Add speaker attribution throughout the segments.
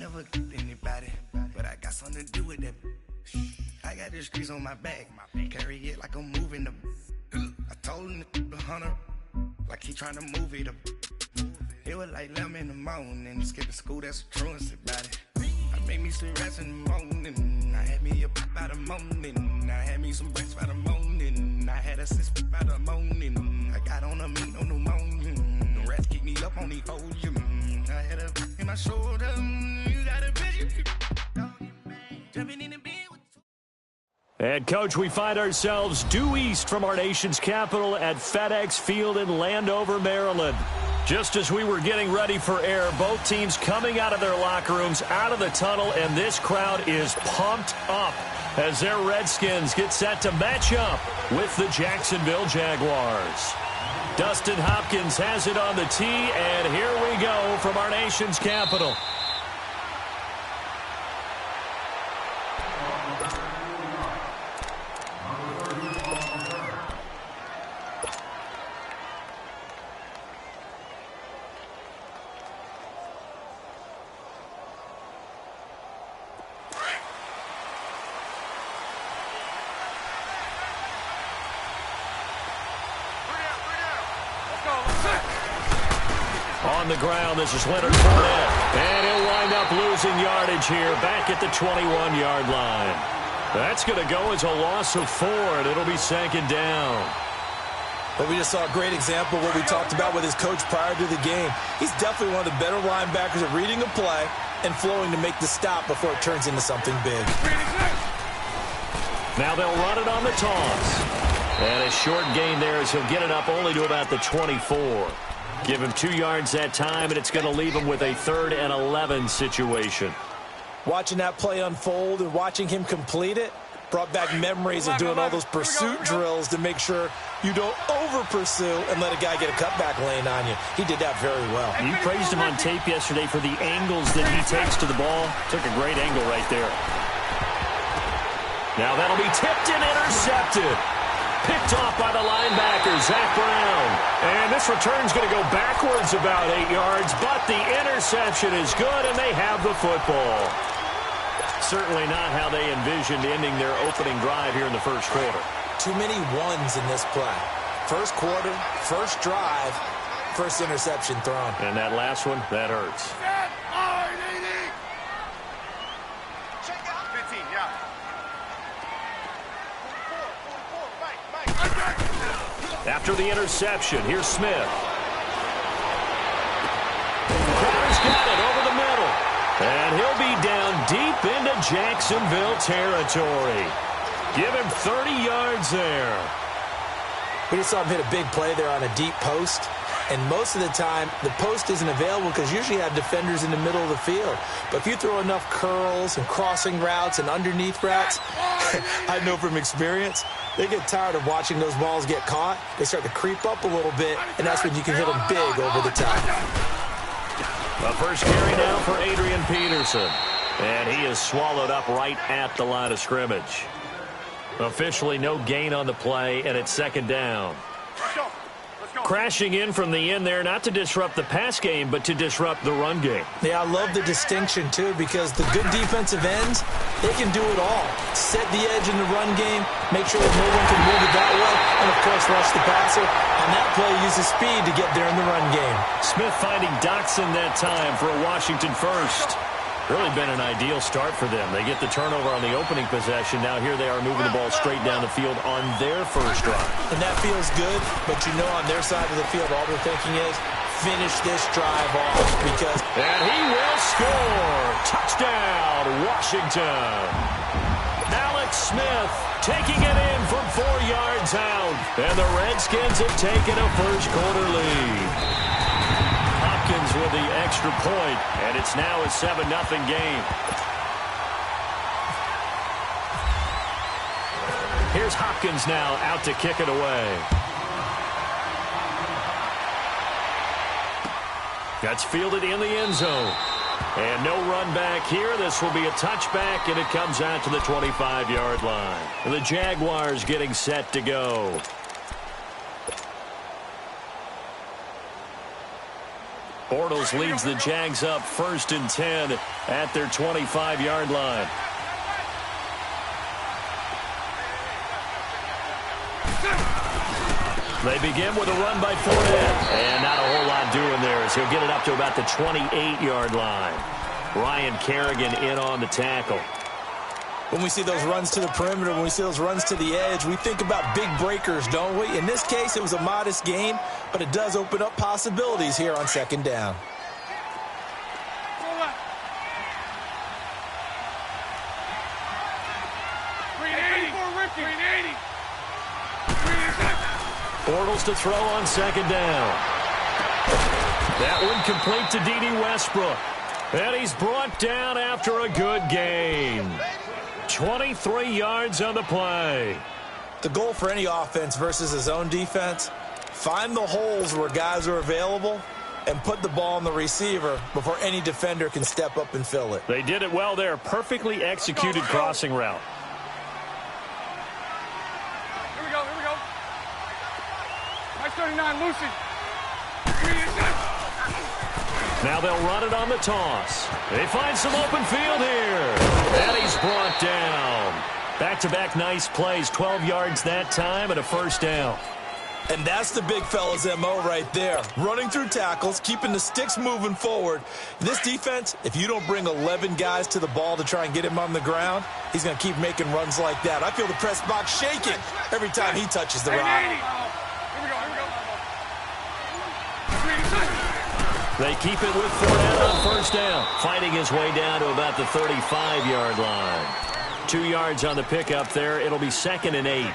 Speaker 1: never anybody, but I got something to do with that. I got the streets on my back, carry it like I'm moving the. I told him the hunter, like he trying to move it up. It was like 11 in the morning, skipping school, that's a truancy about it. I made me some rest in the morning, I had me a pop by the morning, I had me some breakfast by the morning, I had a six by the morning, I got on a meat on the morning, the rats keep me up on the podium, I had a in my shoulder, you got a bitch, jumping in the bed with.
Speaker 2: And, Coach, we find ourselves due east from our nation's capital at FedEx Field in Landover, Maryland. Just as we were getting ready for air, both teams coming out of their locker rooms, out of the tunnel, and this crowd is pumped up as their Redskins get set to match up with the Jacksonville Jaguars. Dustin Hopkins has it on the tee, and here we go from our nation's capital. On the ground, this is Leonard Fournette, and he'll wind up losing yardage here back at the 21-yard line. That's going to go as a loss of 4, and it'll be second down.
Speaker 3: But we just saw a great example of what we talked about with his coach prior to the game. He's definitely one of the better linebackers at reading a play and flowing to make the stop before it turns into something big.
Speaker 2: Now they'll run it on the toss. And a short gain there as he'll get it up only to about the 24. Give him 2 yards that time, and it's going to leave him with a 3rd and 11 situation.
Speaker 3: Watching that play unfold and watching him complete it brought back memories of doing all those pursuit drills to make sure you don't over-pursue and let a guy get a cutback lane on you. He did that very well.
Speaker 2: You praised him on tape yesterday for the angles that he takes to the ball. Took a great angle right there. Now that'll be tipped and intercepted. Picked off by the linebacker, Zach Brown. And this return's going to go backwards about 8 yards, but the interception is good, and they have the football. Certainly not how they envisioned ending their opening drive here in the first quarter.
Speaker 3: Too many ones in this play. First quarter, first drive, first interception thrown.
Speaker 2: And that last one, that hurts. After the interception, here's Smith. Crowder's got it over the middle. And he'll be down deep into Jacksonville territory. Give him 30 yards there.
Speaker 3: We just saw him hit a big play there on a deep post. And most of the time, the post isn't available because usually you have defenders in the middle of the field. But if you throw enough curls and crossing routes and underneath routes, I know from experience, they get tired of watching those balls get caught. They start to creep up a little bit, and that's when you can hit them big over the top.
Speaker 2: The first carry now for Adrian Peterson. And he is swallowed up right at the line of scrimmage. Officially no gain on the play, and it's second down. Crashing in from the end there, not to disrupt the pass game, but to disrupt the run game.
Speaker 3: Yeah, I love the distinction, too, because the good defensive ends, they can do it all. Set the edge in the run game, make sure that no one can move it that way, and, of course, rush the passer. On that play, use the speed to get there in the run game.
Speaker 2: Smith finding Dotson that time for a Washington first. Really been an ideal start for them. They get the turnover on the opening possession. Now here they are moving the ball straight down the field on their first drive.
Speaker 3: And that feels good, but you know on their side of the field, all they're thinking is finish this drive off because...
Speaker 2: And he will score! Touchdown, Washington! Alex Smith taking it in from 4 yards out. And the Redskins have taken a first quarter lead. Hopkins with the extra point, and it's now a 7-0 game. Here's Hopkins now out to kick it away. That's fielded in the end zone. And no run back here. This will be a touchback, and it comes out to the 25-yard line. And the Jaguars getting set to go. Bortles leads the Jags up 1st and 10 at their 25-yard line. They begin with a run by Fournette. And not a whole lot doing there as he'll get it up to about the 28-yard line. Ryan Kerrigan in on the tackle.
Speaker 3: When we see those runs to the perimeter, when we see those runs to the edge, we think about big breakers, don't we? In this case, it was a modest gain, but it does open up possibilities here on 2nd down.
Speaker 2: Bortles to throw on 2nd down. That one complete to D.D. Westbrook. And he's brought down after a good gain. 23 yards on the play.
Speaker 3: The goal for any offense versus his own defense, find the holes where guys are available and put the ball on the receiver before any defender can step up and fill it.
Speaker 2: They did it well there. Perfectly executed crossing route.
Speaker 4: Here we go. Nice 39, Lucy.
Speaker 2: Now they'll run it on the toss. They find some open field here. And he's brought down. Back-to-back nice plays. 12 yards that time and a 1st down.
Speaker 3: And that's the big fella's MO right there. Running through tackles, keeping the sticks moving forward. This defense, if you don't bring 11 guys to the ball to try and get him on the ground, he's going to keep making runs like that. I feel the press box shaking every time he touches the rock.
Speaker 2: They keep it with Fournette on 1st down. Fighting his way down to about the 35-yard line. 2 yards on the pickup there. It'll be 2nd and 8.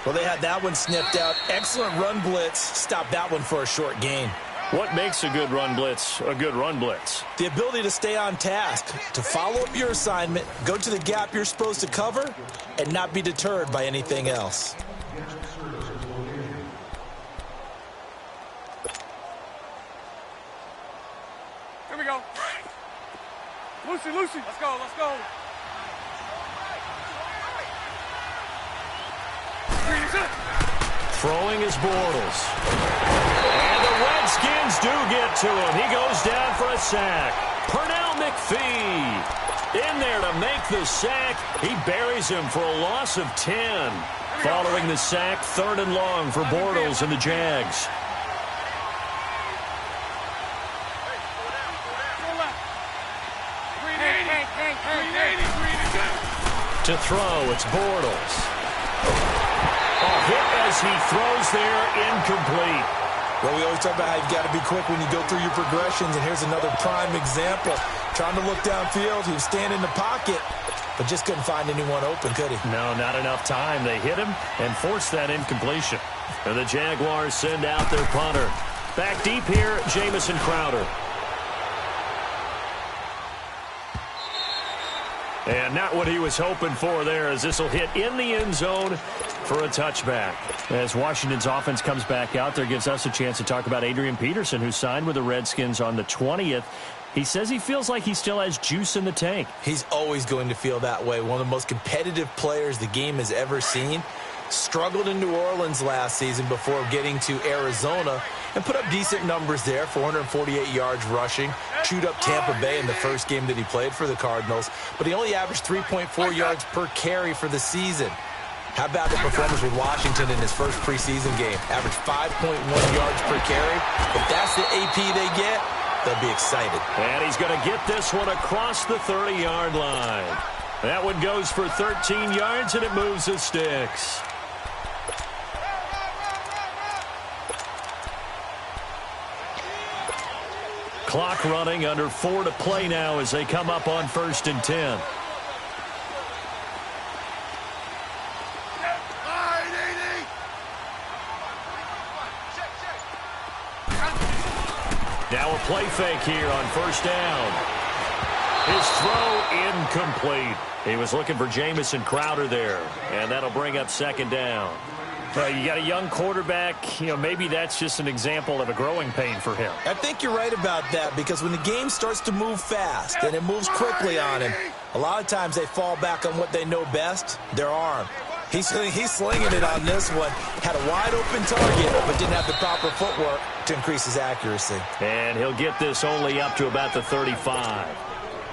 Speaker 3: Well, they had that one snipped out. Excellent run blitz. Stop that one for a short gain.
Speaker 2: What makes a good run blitz a good run blitz?
Speaker 3: The ability to stay on task, to follow up your assignment, go to the gap you're supposed to cover, and not be deterred by anything else.
Speaker 4: Here we go. Lucy. Let's go.
Speaker 2: Throwing is Bortles. And the Redskins do get to him. He goes down for a sack. Pernell McPhee in there to make the sack. He buries him for a loss of 10. Following the sack, 3rd and long for Bortles and the Jags. To throw, it's Bortles. A hit as he throws there, incomplete.
Speaker 3: Well, we always talk about how you've got to be quick when you go through your progressions, and here's another prime example. Trying to look downfield, he was standing in the pocket, but just couldn't find anyone open, could he?
Speaker 2: No, not enough time. They hit him and forced that incompletion. And the Jaguars send out their punter. Back deep here, Jamison Crowder. And not what he was hoping for there, as this will hit in the end zone for a touchback. As Washington's offense comes back out there, gives us a chance to talk about Adrian Peterson, who signed with the Redskins on the 20th. He says he feels like he still has juice in the tank.
Speaker 3: He's always going to feel that way. One of the most competitive players the game has ever seen. Struggled in New Orleans last season before getting to Arizona and put up decent numbers there, 448 yards rushing. Chewed up Tampa Bay in the first game that he played for the Cardinals, but he only averaged 3.4 yards per carry for the season. How about the performance with Washington in his first preseason game? Averaged 5.1 yards per carry. If that's the AP they get, they'll be excited.
Speaker 2: And he's going to get this one across the 30-yard line. That one goes for 13 yards, and it moves the sticks. Clock running, under 4 to play now as they come up on 1st and 10. Now a play fake here on 1st down. His throw incomplete. He was looking for Jamison Crowder there, and that'll bring up 2nd down. You got a young quarterback, maybe that's just an example of a growing pain for him.
Speaker 3: I think you're right about that, because when the game starts to move fast and it moves quickly on him, a lot of times they fall back on what they know best, their arm. He's slinging it on this one. Had a wide-open target, but didn't have the proper footwork to increase his accuracy.
Speaker 2: And he'll get this only up to about the 35.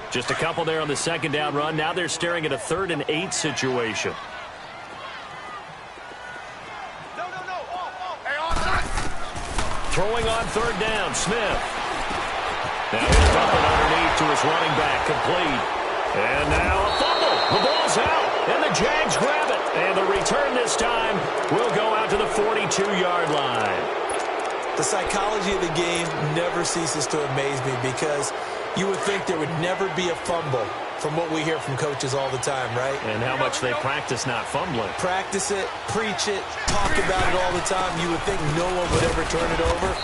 Speaker 2: Just a couple there on the second down run. Now they're staring at a 3rd and 8 situation. Throwing on 3rd down, Smith. Now he's dumping underneath to his running back, complete. And now a fumble. The ball's out, and the Jags grab it. And the return this time will go out to the 42-yard line.
Speaker 3: The psychology of the game never ceases to amaze me because you would think there would never be a fumble from what we hear from coaches all the time, right?
Speaker 2: And how much they practice not fumbling.
Speaker 3: Practice it, preach it, talk about it all the time. You would think no one would ever turn it over.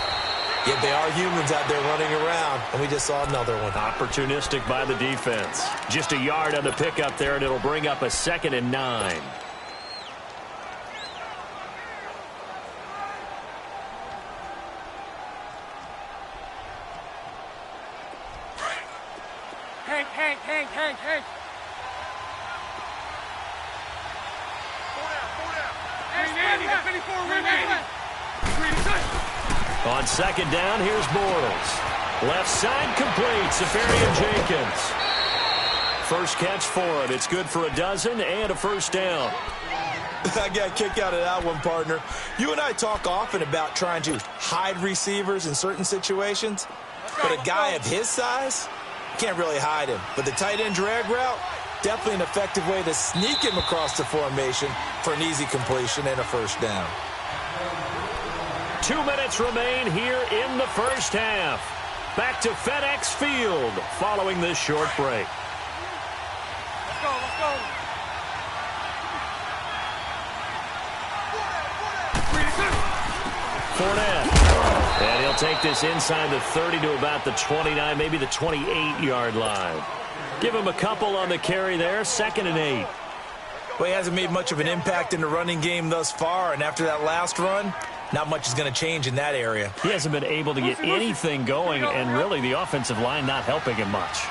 Speaker 3: Yet they are humans out there running around, and we just saw another one.
Speaker 2: Opportunistic by the defense. Just a yard on the pickup there, and it'll bring up a 2nd and 9.
Speaker 4: Hank.
Speaker 2: On 2nd down, here's Bortles. Left side complete, Safarian-Jenkins. First catch for him. It's good for a dozen and a 1st down.
Speaker 3: I got a kick out of that one, partner. You and I talk often about trying to hide receivers in certain situations, but a guy of his size, can't really hide him. But the tight end drag route, definitely an effective way to sneak him across the formation for an easy completion and a 1st down.
Speaker 2: 2 minutes remain here in the 1st half. Back to FedEx Field following this short break.
Speaker 4: Let's go.
Speaker 2: Fournette. And he'll take this inside the 30 to about the 29, maybe the 28-yard line. Give him a couple on the carry there, 2nd and 8.
Speaker 3: Well, he hasn't made much of an impact in the running game thus far, and after that last run, not much is going to change in that area.
Speaker 2: He hasn't been able to get anything going, and really the offensive line not helping him much.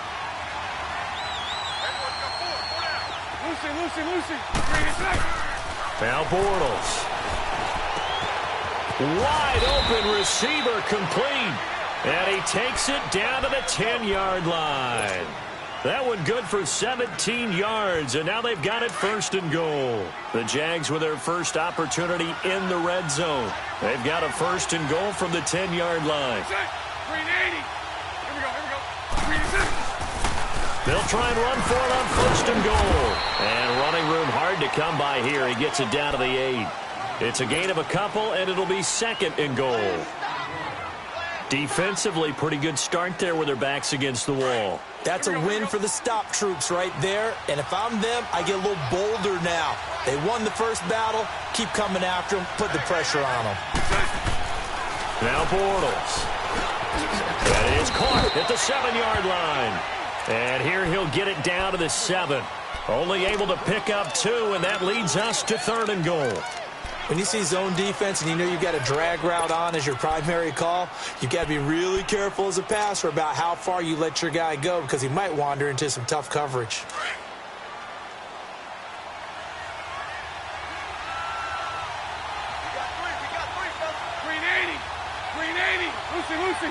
Speaker 4: Lucy.
Speaker 2: Now Bortles. Wide open receiver complete. And he takes it down to the 10-yard line. That one good for 17 yards, and now they've got it 1st and goal. The Jags with their first opportunity in the red zone. They've got a 1st and goal from the 10-yard line.
Speaker 4: Here we go.
Speaker 2: They'll try and run for it on 1st and goal. And running room hard to come by here. He gets it down to the 8. It's a gain of a couple, and it'll be 2nd and goal. Defensively, pretty good start there with their backs against the wall.
Speaker 3: That's a win for the stop troops right there. And if I'm them, I get a little bolder now. They won the first battle. Keep coming after them. Put the pressure on them.
Speaker 2: Now Bortles. That is caught at the 7-yard line. And here he'll get it down to the 7. Only able to pick up 2, and that leads us to 3rd and goal.
Speaker 3: When you see zone defense and you know you've got a drag route on as your primary call, you've got to be really careful as a passer about how far you let your guy go because he might wander into some tough coverage.
Speaker 4: Lucy.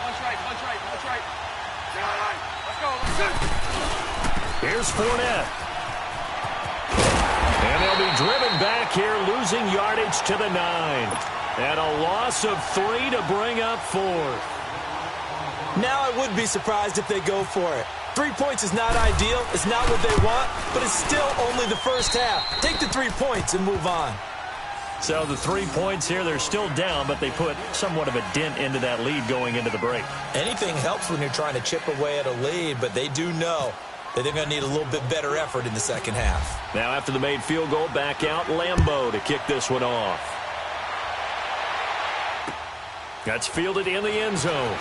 Speaker 4: Punch right. Let's go.
Speaker 2: Here's Fournette. And they'll be driven back here, losing yardage to the 9. And a loss of 3 to bring up 4th.
Speaker 3: Now I would be surprised if they go for it. 3 points is not ideal. It's not what they want, but it's still only the first half. Take the 3 points and move on.
Speaker 2: So the 3 points here, they're still down, but they put somewhat of a dent into that lead going into the break.
Speaker 3: Anything helps when you're trying to chip away at a lead, but they do know that they're going to need a little bit better effort in the second half.
Speaker 2: Now after the made field goal, back out Lambeau to kick this one off. That's fielded in the end zone.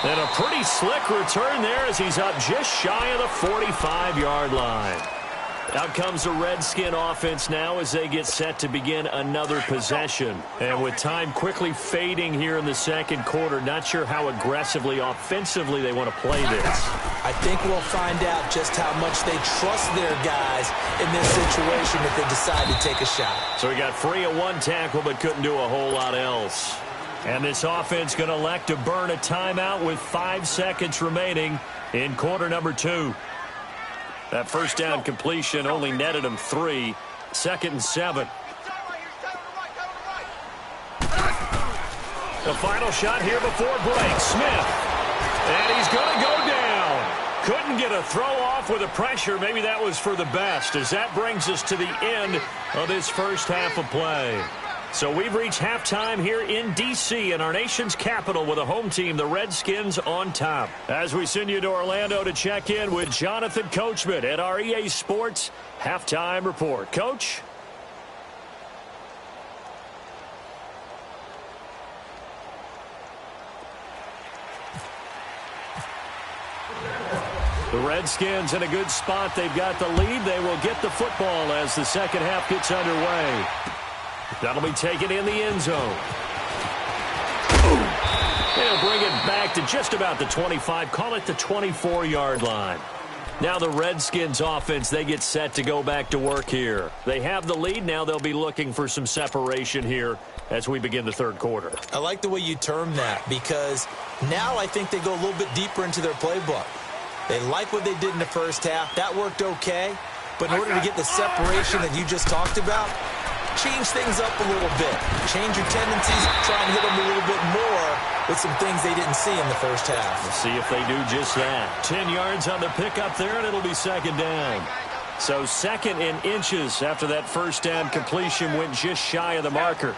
Speaker 2: And a pretty slick return there as he's up just shy of the 45-yard line. Out comes the Redskin offense now as they get set to begin another possession. And with time quickly fading here in the second quarter, not sure how aggressively, offensively they want to play this.
Speaker 3: I think we'll find out just how much they trust their guys in this situation if they decide to take a shot.
Speaker 2: So he got free of one tackle but couldn't do a whole lot else. And this offense going to elect to burn a timeout with 5 seconds remaining in quarter number 2. That first down completion only netted him 3. 2nd and 7. The final shot here before break. Smith. And he's going to go down. Couldn't get a throw off with the pressure. Maybe that was for the best, as that brings us to the end of this first half of play. So we've reached halftime here in D.C. in our nation's capital with a home team, the Redskins, on top. As we send you to Orlando to check in with Jonathan Coachman at our EA Sports Halftime Report. Coach? The Redskins in a good spot. They've got the lead. They will get the football as the second half gets underway. That'll be taken in the end zone. They'll bring it back to just about the 25. Call it the 24-yard line. Now the Redskins offense, they get set to go back to work here. They have the lead. Now they'll be looking for some separation here as we begin the third quarter.
Speaker 3: I like the way you term that, because now I think they go a little bit deeper into their playbook. They like what they did in the first half. That worked okay. But in order to get the separation that you just talked about, change things up a little bit. Change your tendencies, try and hit them a little bit more with some things they didn't see in the first half.
Speaker 2: We'll see if they do just that. 10 yards on the pickup there, and it'll be second down. So second in inches after that first down completion went just shy of the marker.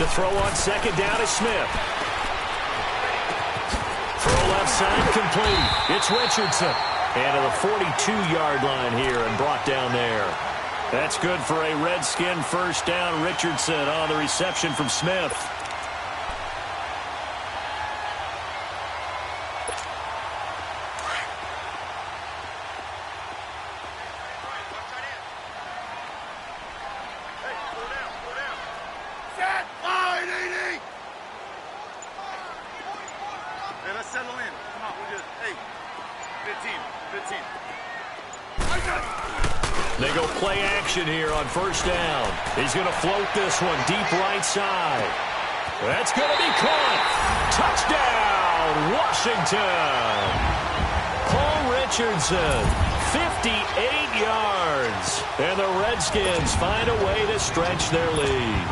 Speaker 2: To throw on second down is Smith. Throw left side complete. It's Richardson. And to the 42-yard line here and brought down there. That's good for a Redskin first down. Richardson on the reception from Smith. They go play action here on first down. He's going to float this one deep right side. That's going to be caught. Touchdown, Washington. Paul Richardson, 58 yards. And the Redskins find a way to stretch their lead.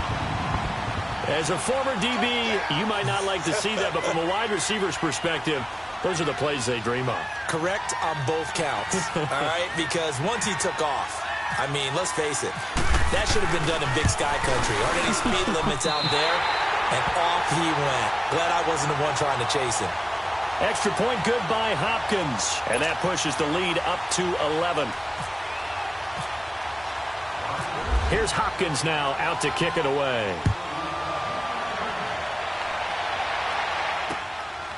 Speaker 2: As a former DB, you might not like to see that, but from a wide receiver's perspective, those are the plays they dream of.
Speaker 3: Correct on both counts, all right? Because once he took off, I mean, let's face it, that should have been done in Big Sky Country. Aren't any speed limits out there? And off he went. Glad I wasn't the one trying to chase him.
Speaker 2: Extra point good by Hopkins. And that pushes the lead up to 11. Here's Hopkins now out to kick it away.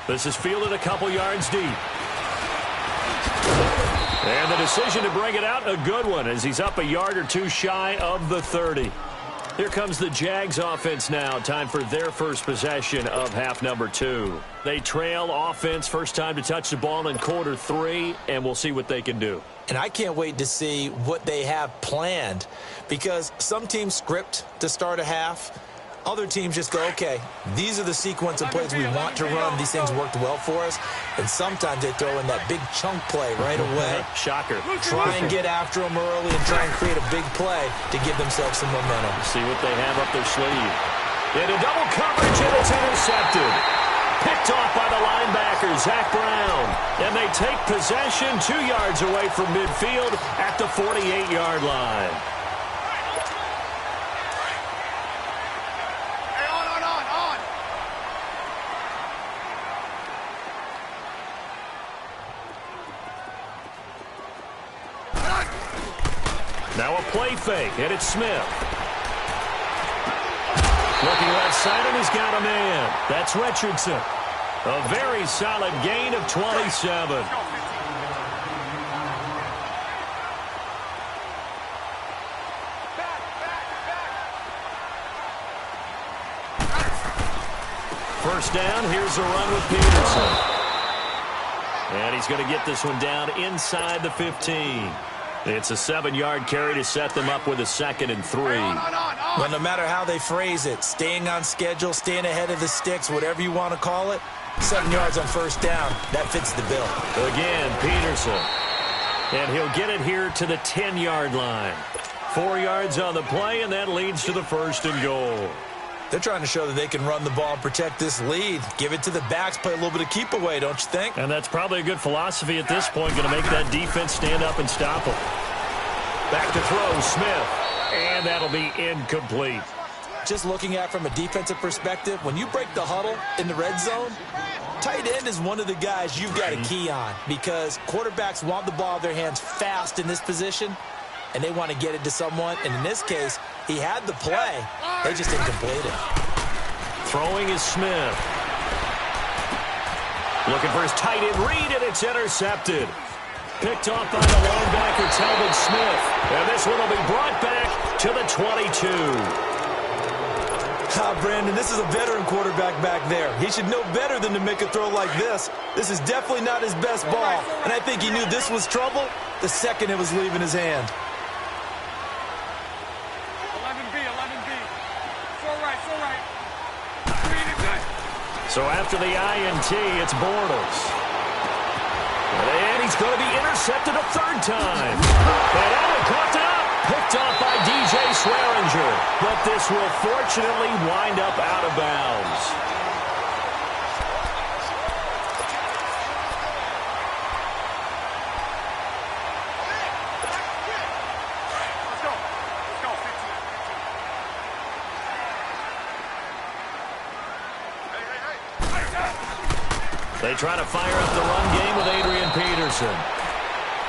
Speaker 2: This is fielded a couple yards deep. And the decision to bring it out, a good one, as he's up a yard or two shy of the 30. Here comes the Jags offense now. Time for their first possession of half number 2. They trail offense, first time to touch the ball in quarter 3, and we'll see what they can do.
Speaker 3: And I can't wait to see what they have planned, because some teams script to start a half. Other teams just go, okay, these are the sequence of plays we want to run. These things worked well for us. And sometimes they throw in that big chunk play right away.
Speaker 2: Shocker.
Speaker 3: Try and get after them early and try and create a big play to give themselves some momentum.
Speaker 2: See what they have up their sleeve. Into double coverage, and it's intercepted. Picked off by the linebacker, Zach Brown. And they take possession 2 yards away from midfield at the 48-yard line. Now a play fake, and it's Smith. Looking left side, and he's got a man. That's Richardson. A very solid gain of 27. first down. Here's the run with Peterson. And he's going to get this one down inside the 15. It's a 7-yard carry to set them up with a 2nd and 3.
Speaker 3: Well, no matter how they phrase it, staying on schedule, staying ahead of the sticks, whatever you want to call it, 7 yards on first down, that fits the bill.
Speaker 2: Again, Peterson. And he'll get it here to the 10-yard line. 4 yards on the play, and that leads to the 1st and goal.
Speaker 3: They're trying to show that they can run the ball and protect this lead. Give it to the backs, play a little bit of keep away, don't you think?
Speaker 2: And that's probably a good philosophy at this point, going to make that defense stand up and stop them. Back to throw, Smith. And that'll be incomplete.
Speaker 3: Just looking at it from a defensive perspective, when you break the huddle in the red zone, tight end is one of the guys you've got to key on because quarterbacks want the ball in their hands fast in this position, and they want to get it to someone. And in this case, he had the play. They just didn't complete it.
Speaker 2: Throwing is Smith. Looking for his tight end read, and it's intercepted. Picked off by the linebacker, Talbot Smith. And this one will be brought back to the 22.
Speaker 3: Brandon, this is a veteran quarterback back there. He should know better than to make a throw like this. This is definitely not his best ball, and I think he knew this was trouble the second it was leaving his hand.
Speaker 4: 11B. So right.
Speaker 2: So after the INT, it's Bortles. And he's going to be intercepted a 3rd time. And Allen caught up. Picked off by DJ Swearinger. But this will fortunately wind up out of bounds.
Speaker 4: Let's go. 15.
Speaker 2: They try to fire up the run game with Adrian Peterson.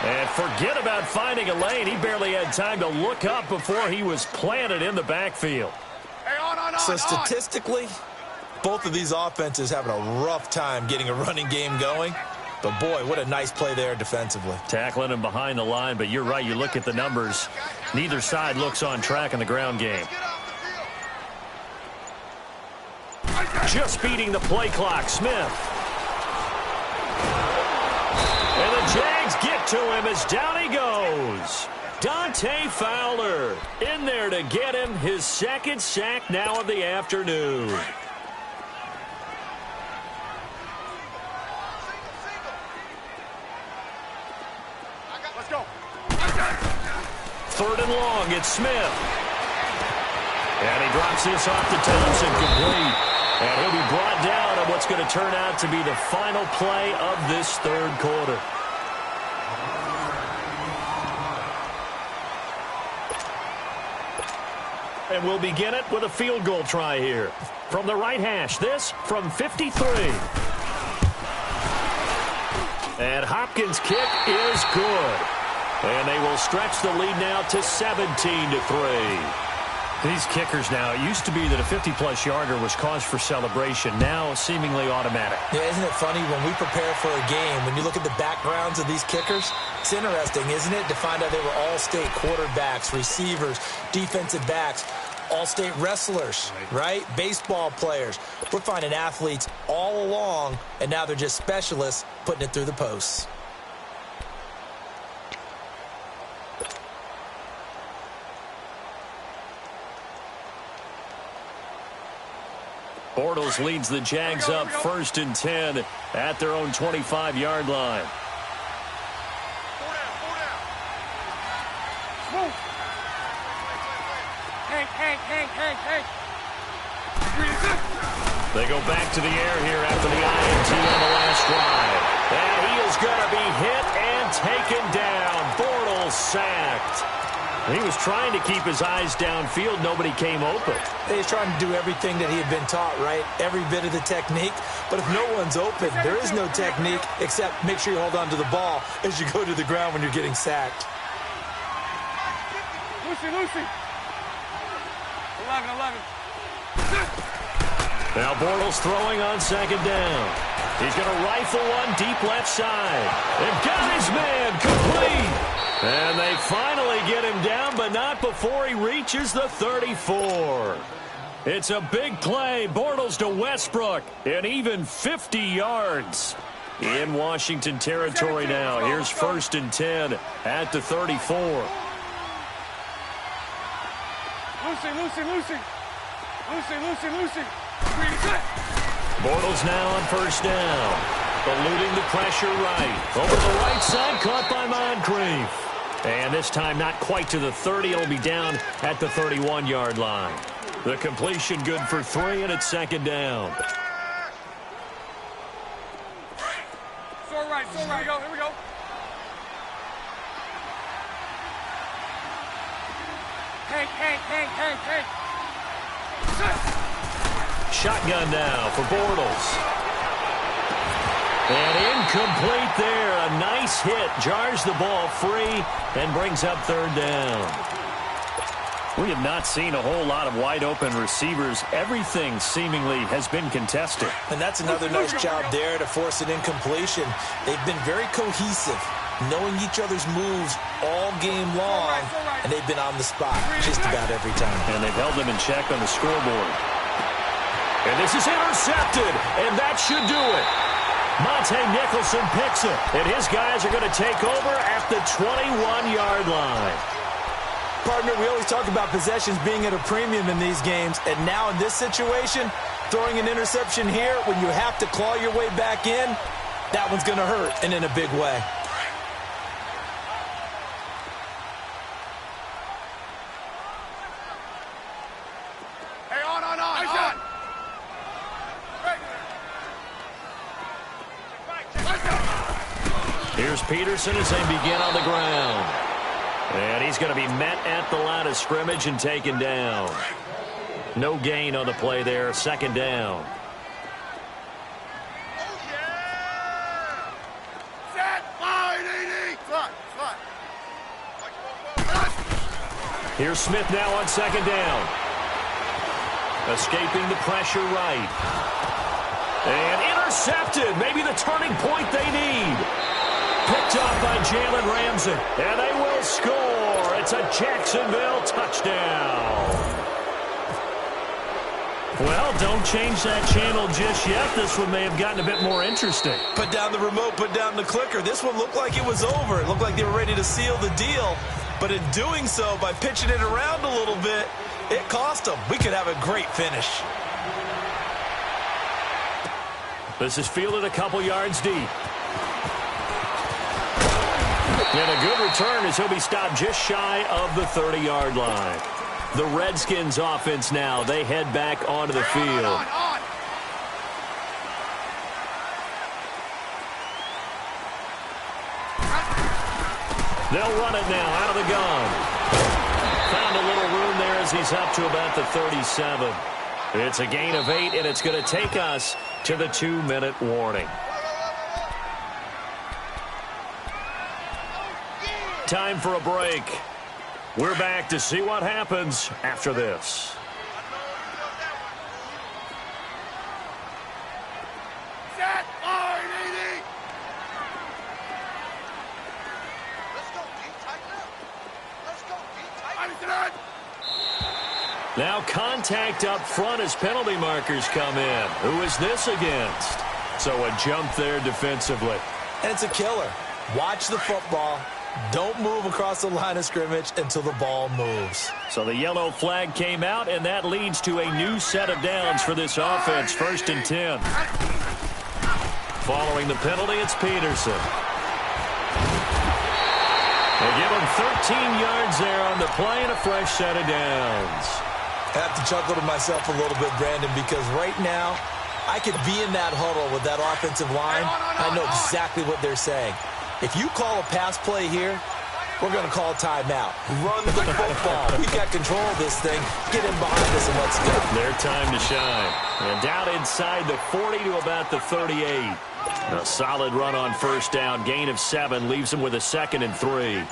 Speaker 2: And forget about finding a lane. He barely had time to look up before he was planted in the backfield.
Speaker 3: So statistically, both of these offenses having a rough time getting a running game going. But, boy, what a nice play there defensively.
Speaker 2: Tackling him behind the line, but you're right. You look at the numbers. Neither side looks on track in the ground game. Just beating the play clock, Smith. And the Jags get to him as down he goes. Dante Fowler in there to get him his 2nd sack now of the afternoon.
Speaker 4: Let's go.
Speaker 2: 3rd and long, it's Smith. And he drops this off to Townsend complete. And he'll be brought down on what's going to turn out to be the final play of this 3rd quarter. And we'll begin it with a field goal try here. From the right hash, this from 53. And Hopkins' kick is good. And they will stretch the lead now to 17-3. These kickers now, it used to be that a 50-plus yarder was cause for celebration. Now seemingly automatic.
Speaker 3: Yeah, isn't it funny when we prepare for a game, when you look at the backgrounds of these kickers, it's interesting, isn't it, to find out they were all-state quarterbacks, receivers, defensive backs, all-state wrestlers, right? Baseball players. We're finding athletes all along, and now they're just specialists putting it through the posts.
Speaker 2: Bortles leads the Jags up 1st and 10 at their own 25-yard line.
Speaker 4: Move. Hey.
Speaker 2: They go back to the air here after the INT on the last drive. And he is going to be hit and taken down. Bortles sacked. He was trying to keep his eyes downfield. Nobody came open.
Speaker 3: He's trying to do everything that he had been taught, right? Every bit of the technique. But if no one's open, there is no technique except make sure you hold on to the ball as you go to the ground when you're getting sacked.
Speaker 4: Lucy. 11.
Speaker 2: Now Bortles throwing on 2nd down. He's going to rifle one deep left side. And got his man complete. And they finally get him down, but not before he reaches the 34. It's a big play. Bortles to Westbrook. And even 50 yards. In Washington territory now. Here's 1st and 10 at the 34.
Speaker 4: Lucy.
Speaker 2: Bortles now on 1st down. Eluding the pressure right. Over the right side, caught by Moncrief. And this time not quite to the 30. It'll be down at the 31-yard line. The completion good for 3, and it's 2nd down.
Speaker 4: So right. Here we go. Hank.
Speaker 2: Shotgun now for Bortles. And incomplete there. A nice hit. Jars the ball free and brings up 3rd down. We have not seen a whole lot of wide-open receivers. Everything seemingly has been contested.
Speaker 3: And that's another nice job there to force an incompletion. They've been very cohesive, knowing each other's moves all game long, and they've been on the spot just about every time.
Speaker 2: And they've held them in check on the scoreboard. And this is intercepted, and that should do it. Monte Nicholson picks it, and his guys are going to take over at the 21-yard line.
Speaker 3: Partner, we always talk about possessions being at a premium in these games, and now in this situation, throwing an interception here when you have to claw your way back in, that one's going to hurt, and in a big way.
Speaker 4: Hey, on.
Speaker 2: Here's Peterson as they begin on the ground. And he's going to be met at the line of scrimmage and taken down. No gain on the play there. 2nd down. Here's Smith now on 2nd down. Escaping the pressure right. And intercepted. Maybe the turning point they need. Picked off by Jalen Ramsey. And they will score. It's a Jacksonville touchdown. Well, don't change that channel just yet. This one may have gotten a bit more interesting.
Speaker 3: Put down the remote, put down the clicker. This one looked like it was over. It looked like they were ready to seal the deal. But in doing so, by pitching it around a little bit, it cost them. We could have a great finish.
Speaker 2: This is fielded a couple yards deep. And a good return as he'll be stopped just shy of the 30-yard line. The Redskins offense now. They head back onto the field. They'll run it now out of the gun. Found a little room there as he's up to about the 37. It's a gain of 8, and it's going to take us to the 2-minute warning. Time for a break. We're back to see what happens after this.
Speaker 4: Set, line, 80. Let's go, D, tighten up. Let's go, D, tighten up.
Speaker 2: Now contact up front as penalty markers come in. Who is this against? So a jump there defensively.
Speaker 3: And it's a killer. Watch the football. Don't move across the line of scrimmage until the ball moves.
Speaker 2: So the yellow flag came out, and that leads to a new set of downs for this offense. 1st and 10. Following the penalty, it's Peterson. They give him 13 yards there on the play and a fresh set of downs.
Speaker 3: I have to chuckle to myself a little bit, Brandon, because right now I could be in that huddle with that offensive line. I know exactly what they're saying. If you call a pass play here, we're going to call timeout. Run the football. We've got control of this thing. Get in behind us and let's go.
Speaker 2: Their time to shine. And down inside the 40 to about the 38. A solid run on 1st down. Gain of 7 leaves them with a 2nd and 3.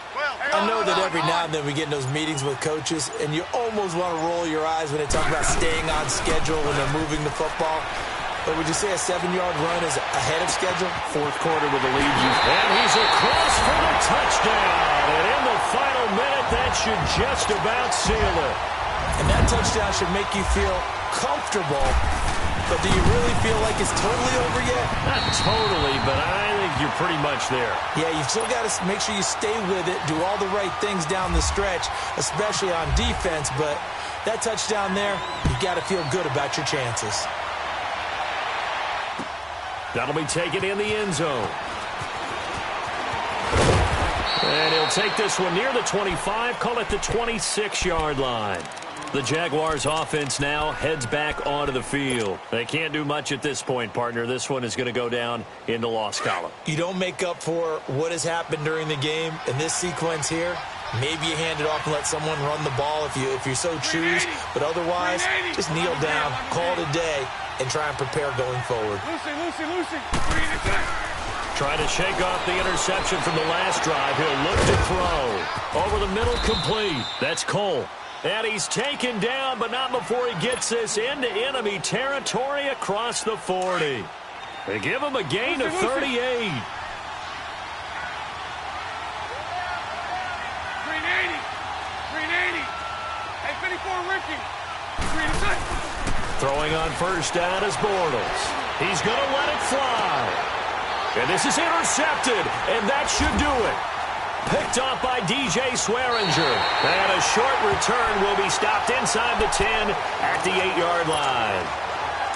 Speaker 3: I know that every now and then we get in those meetings with coaches, and you almost want to roll your eyes when they talk about staying on schedule when they're moving the football. But would you say a 7-yard run is ahead of schedule?
Speaker 2: 4th quarter with the lead. And he's across for the touchdown. And in the final minute, that should just about seal it.
Speaker 3: And that touchdown should make you feel comfortable, but do you really feel like it's totally over yet?
Speaker 2: Not totally, but I think you're pretty much there.
Speaker 3: Yeah, you've still got to make sure you stay with it, do all the right things down the stretch, especially on defense, but that touchdown there, you've got to feel good about your chances.
Speaker 2: That'll be taken in the end zone. And he'll take this one near the 25, call it the 26-yard line. The Jaguars offense now heads back onto the field. They can't do much at this point, partner. This one is going to go down in the loss column.
Speaker 3: You don't make up for what has happened during the game in this sequence here. Maybe you hand it off and let someone run the ball if you so choose. But otherwise, just kneel down, call it a day, and try and prepare going forward.
Speaker 4: Lucy.
Speaker 2: Trying to shake off the interception from the last drive. He'll look to throw. Over the middle, complete. That's Cole. And he's taken down, but not before he gets this into enemy territory across the 40. They give him a gain of 38.
Speaker 4: 380. Hey, 54, Ricky.
Speaker 2: Throwing on first down is Bortles. He's going to let it fly. And this is intercepted, and that should do it. Picked off by DJ Swearinger. And a short return will be stopped inside the 10 at the 8-yard line.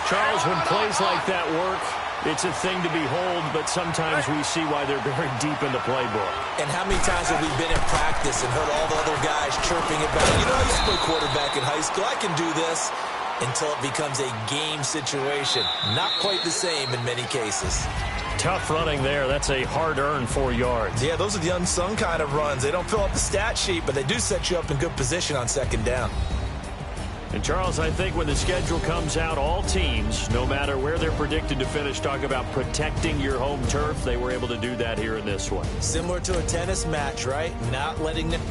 Speaker 2: Charles, when plays like that work, it's a thing to behold, but sometimes we see why they're very deep in the playbook.
Speaker 3: And how many times have we been in practice and heard all the other guys chirping about, I used to play quarterback in high school. I can do this. Until it becomes a game situation. Not quite the same in many cases.
Speaker 2: Tough running there. That's a hard-earned 4 yards.
Speaker 3: Yeah, those are the unsung kind of runs. They don't fill up the stat sheet, but they do set you up in good position on second down.
Speaker 2: And, Charles, I think when the schedule comes out, all teams, no matter where they're predicted to finish, talk about protecting your home turf. They were able to do that here in this one.
Speaker 3: Similar to a tennis match, right? Not letting them